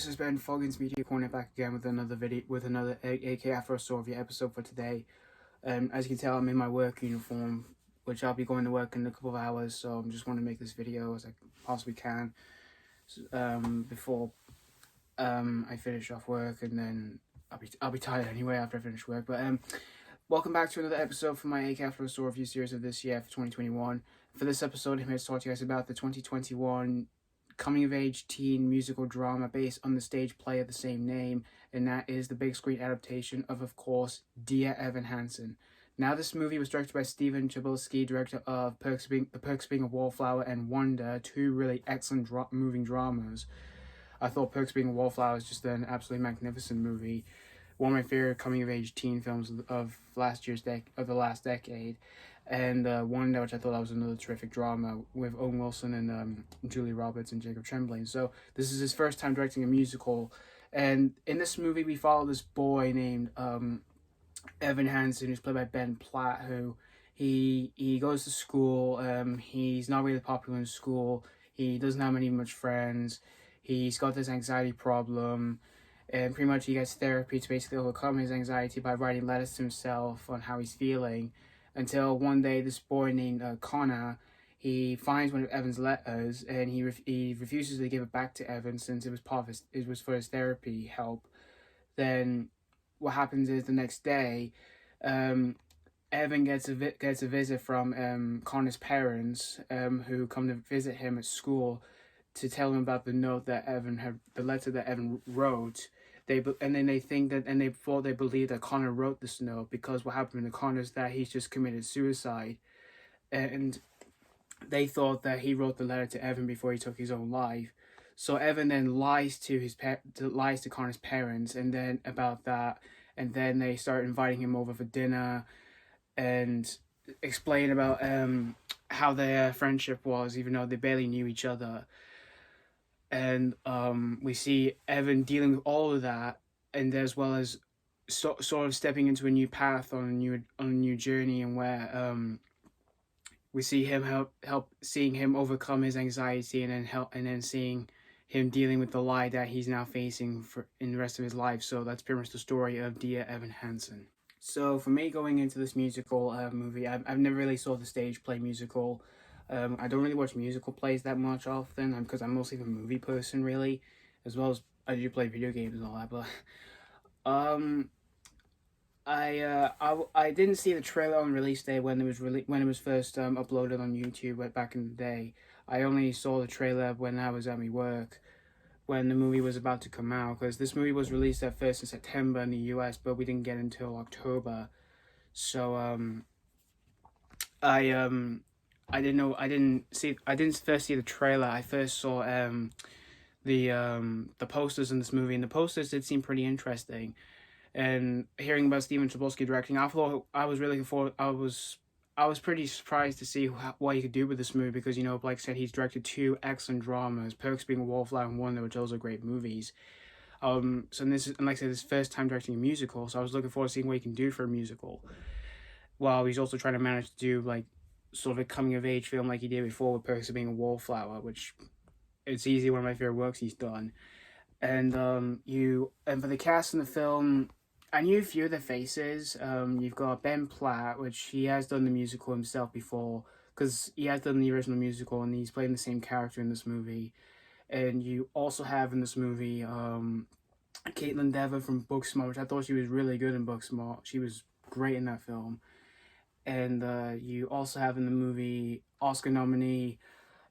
this has been Foggins Media Corner back again with another video, with another AK Afro Soviet episode for today. As you can tell, I'm in my work uniform, which I'll be going to work in a couple of hours, so I'm just going to make this video as I possibly can before I finish off work, and then I'll be tired anyway after I finish work. But welcome back to another episode from my AK Afro Store review series of this year for 2021. For this episode, I'm here to talk to you guys about the 2021 coming-of-age teen musical drama based on the stage play of the same name, and that is the big screen adaptation of course, Dear Evan Hansen. Now, this movie was directed by Chbosky, director of Perks of Being a Wallflower and Wonder, two really excellent moving dramas. I thought Perks of Being a Wallflower is just an absolutely magnificent movie, one of my favorite coming-of-age teen films of the last decade. And Wonder, which I thought that was another terrific drama with Owen Wilson and Julie Roberts and Jacob Tremblay. So this is his first time directing a musical, and in this movie we follow this boy named Evan Hansen, who's played by Ben Platt, who he goes to school. He's not really popular in school. He doesn't have much friends. He's got this anxiety problem, and pretty much he gets therapy to basically overcome his anxiety by writing letters to himself on how he's feeling. Until one day, this boy named Connor, he finds one of Evan's letters, and he refuses to give it back to Evan since it was for his therapy help. Then what happens is the next day, Evan gets a visit from Connor's parents, who come to visit him at school to tell him about the note that the letter that Evan wrote. They thought they believed that Connor wrote this note, because what happened to Connor is that he's just committed suicide, and they thought that he wrote the letter to Evan before he took his own life. So Evan then lies to Connor's parents, and then about that, and then they start inviting him over for dinner, and explain about how their friendship was, even though they barely knew each other. And we see Evan dealing with all of that, and as well as sort of stepping into a new path on a new journey, and where we see him seeing him overcome his anxiety, and then seeing him dealing with the lie that he's now facing in the rest of his life. So that's pretty much the story of Dear Evan Hansen. So for me, going into this musical movie, I've never really saw the stage play musical. I don't really watch musical plays that much often, because I'm mostly a movie person, really, as well as I do play video games and all that. But I didn't see the trailer on release day when it was first uploaded on YouTube back in the day. I only saw the trailer when I was at my work, when the movie was about to come out, because this movie was released at first in September in the US, but we didn't get it until October. So I didn't first see the trailer. I first saw the posters in this movie, and the posters did seem pretty interesting. And hearing about Chbosky directing, I was pretty surprised to see what he could do with this movie, because, you know, like I said, he's directed two excellent dramas, Perks Being a Wallflower and Wonder, which those are great movies. So like I said, this first time directing a musical, so I was looking forward to seeing what he can do for a musical, while he's also trying to manage to do like sort of a coming-of-age film like he did before with Perks of Being a Wallflower, which it's easily one of my favorite works he's done. And for the cast in the film, I knew a few of the faces. You've got Ben Platt, which he has done the musical himself before, because he has done the original musical, and he's playing the same character in this movie. And you also have in this movie Kaitlyn from Booksmart, which I thought she was really good in Booksmart. She was great in that film. And you also have in the movie Oscar nominee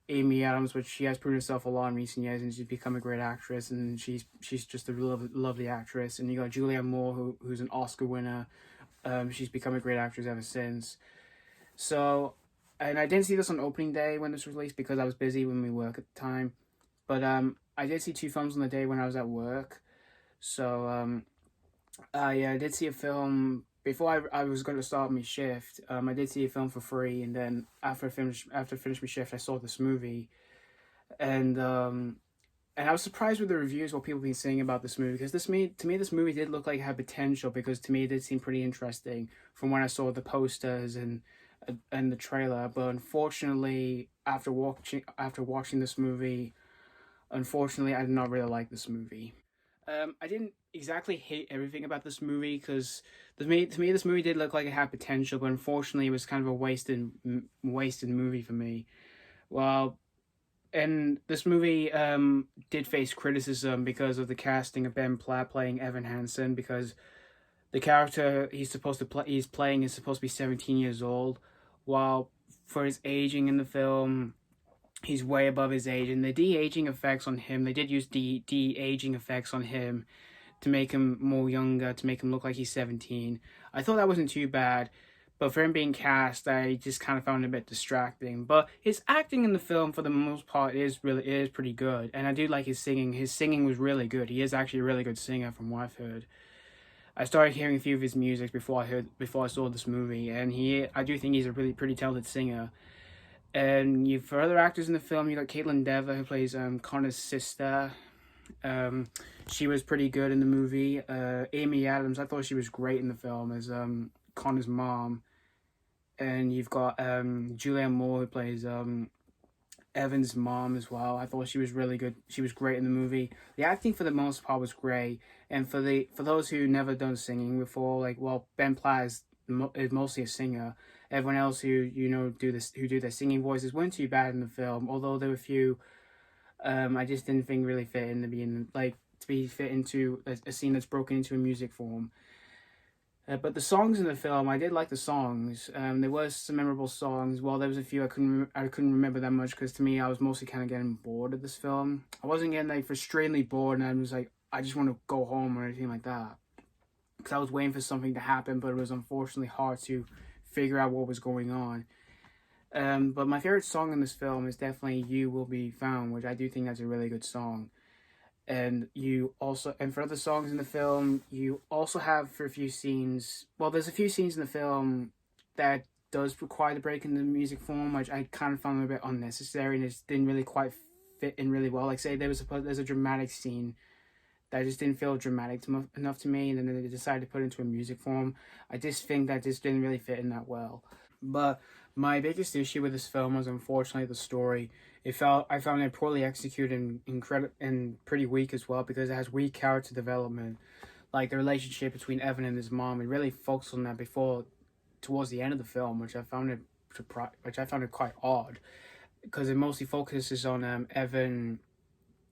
Amy Adams, which she has proven herself a lot in recent years, and she's become a great actress, and she's just a lovely actress. And you got Julianne Moore, who's an Oscar winner. She's become a great actress ever since. So, and I didn't see this on opening day when this was released, because I was busy when we work at the time. But I did see two films on the day when I was at work. So I did see a film before I was going to start my shift. I did see a film for free, and then after I finished my shift, I saw this movie, and I was surprised with the reviews, what people have been saying about this movie, because to me this movie did look like it had potential, because to me it did seem pretty interesting from when I saw the posters and the trailer. But unfortunately, after watching this movie, I did not really like this movie. I didn't exactly hate everything about this movie because to me this movie did look like it had potential, but unfortunately it was kind of a wasted movie for me. Well, and this movie did face criticism because of the casting of Ben Platt playing Evan Hansen, because the character he's playing is supposed to be 17 years old, while for his aging in the film he's way above his age, and the de-aging effects on him, they did use de-aging effects on him to make him more younger, to make him look like he's 17. I thought that wasn't too bad, but for him being cast, I just kind of found it a bit distracting. But his acting in the film, for the most part, is pretty good, and I do like his singing. His singing was really good. He is actually a really good singer, from what I've heard. I started hearing a few of his music before I saw this movie, and I do think he's a really pretty talented singer. And for other actors in the film, you got Kaitlyn who plays Connor's sister. She was pretty good in the movie. Amy Adams, I thought she was great in the film as Connor's mom. And you've got Julianne Moore, who plays Evan's mom as well. I thought she was really good. She was great in the movie. The acting for the most part was great. And for those who never done singing before, Ben Platt is mostly a singer. Everyone else who do their singing voices weren't too bad in the film. Although there were a few, I just didn't think really fit in to be fit into a scene that's broken into a music form. But the songs in the film, I did like the songs. There was some memorable songs. While there was a few I couldn't remember that much, because to me I was mostly kind of getting bored of this film. I wasn't getting frustratingly bored, and I was like, I just want to go home or anything like that, because I was waiting for something to happen, but it was unfortunately hard to figure out what was going on. But my favorite song in this film is definitely "You Will Be Found," which I do think that's a really good song. And for other songs in the film, you also have for a few scenes. Well, there's a few scenes in the film that does require the break in the music form, which I kind of found a bit unnecessary, and it just didn't really quite fit in really well. Like, say there's a dramatic scene that just didn't feel dramatic enough to me, and then they decided to put it into a music form. I just think that just didn't really fit in that well. But my biggest issue with this film was unfortunately the story. I found it poorly executed and pretty weak as well, because it has weak character development. Like the relationship between Evan and his mom, it really focused on that towards the end of the film, which I found it quite odd, because it mostly focuses on Evan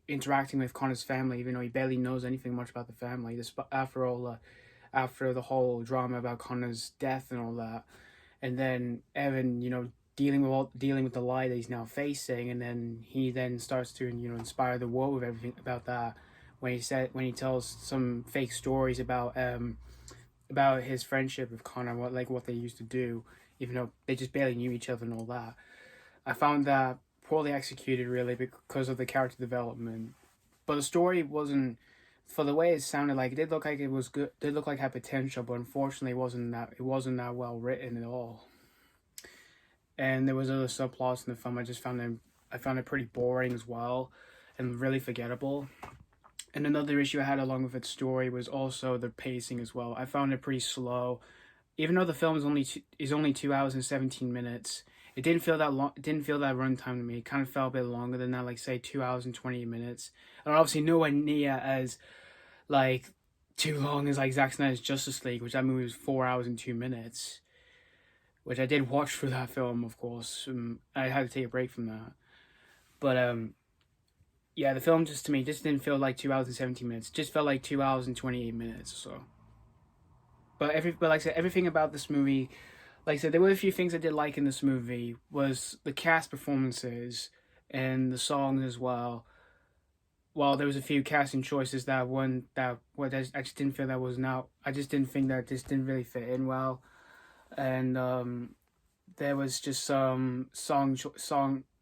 interacting with Connor's family, even though he barely knows anything much about the family. After the whole drama about Connor's death and all that, and then Evan, dealing with the lie that he's now facing, and then he starts to inspire the world with everything about that. When he tells some fake stories about his friendship with Connor, what they used to do, even though they just barely knew each other and all that. I found that poorly executed, really, because of the character development. But the story wasn't, for the way it sounded like, it did look like it was good, did look like it had potential, but unfortunately it wasn't that well written at all. And there was other subplots in the film. I found it pretty boring as well, and really forgettable. And another issue I had along with its story was also the pacing as well. I found it pretty slow, even though the film is only 2 hours and 17 minutes. It didn't feel that long. It didn't feel that runtime to me. It kind of felt a bit longer than that, like say 2 hours and 20 minutes. And obviously nowhere near as too long as Zack Snyder's Justice League, which that movie was 4 hours and 2 minutes. Which I did watch for that film, of course. I had to take a break from that. But yeah, the film to me just didn't feel like 2 hours and 17 minutes. It just felt like 2 hours and 28 minutes or so. But like I said, everything about this movie, like I said, there were a few things I did like in this movie. Was the cast performances and the songs as well. While there was a few casting choices I just didn't feel that was not. I just didn't think that this didn't really fit in well. And there was just some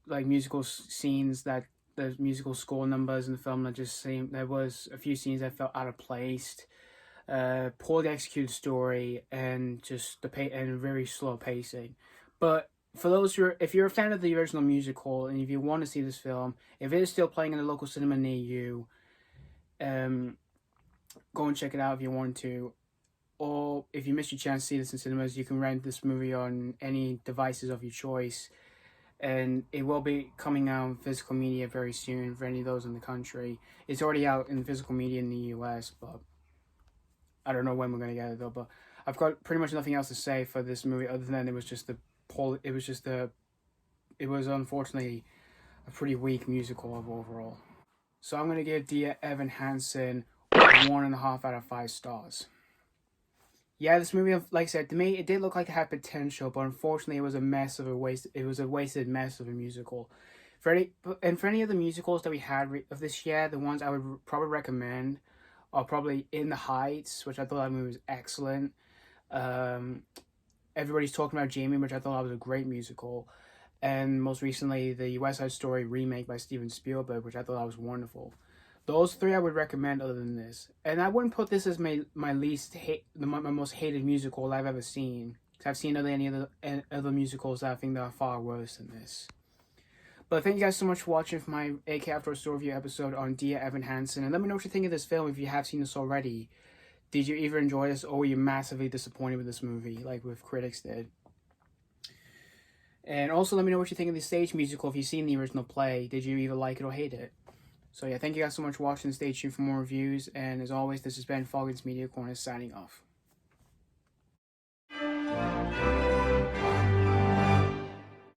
musical scenes, that the musical score numbers in the film that just seemed, there was a few scenes that felt out of place, poorly executed story, and just and very slow pacing. But for those if you're a fan of the original musical, and if you want to see this film, if it is still playing in a local cinema near you, go and check it out if you want to. Or if you missed your chance to see this in cinemas, you can rent this movie on any devices of your choice. and it will be coming out in physical media very soon for any of those in the country. It's already out in physical media in the US, but I don't know when we're gonna get it though. But I've got pretty much nothing else to say for this movie other than it was unfortunately a pretty weak musical overall. So I'm gonna give Dear Evan Hansen 1.5 out of 5 stars. Yeah, this movie, like I said, to me, it did look like it had potential, but unfortunately, it was a mess of a waste. It was a wasted mess of a musical. For any of the musicals that we had of this year, the ones I would probably recommend are probably In the Heights, which I thought that movie was excellent. Everybody's Talking About Jamie, which I thought that was a great musical, and most recently, the West Side Story remake by Steven Spielberg, which I thought that was wonderful. Those three I would recommend other than this. And I wouldn't put this as my most hated musical I've ever seen. Because I've seen any other musicals that I think that are far worse than this. But thank you guys so much for watching for my AK After a Store Review episode on Dear Evan Hansen. And let me know what you think of this film if you have seen this already. Did you either enjoy this or were you massively disappointed with this movie, like with critics did? And also let me know what you think of the stage musical if you've seen the original play. Did you either like it or hate it? So yeah, thank you guys so much for watching. Stay tuned for more reviews. And as always, this has been Foggins Media Corner signing off.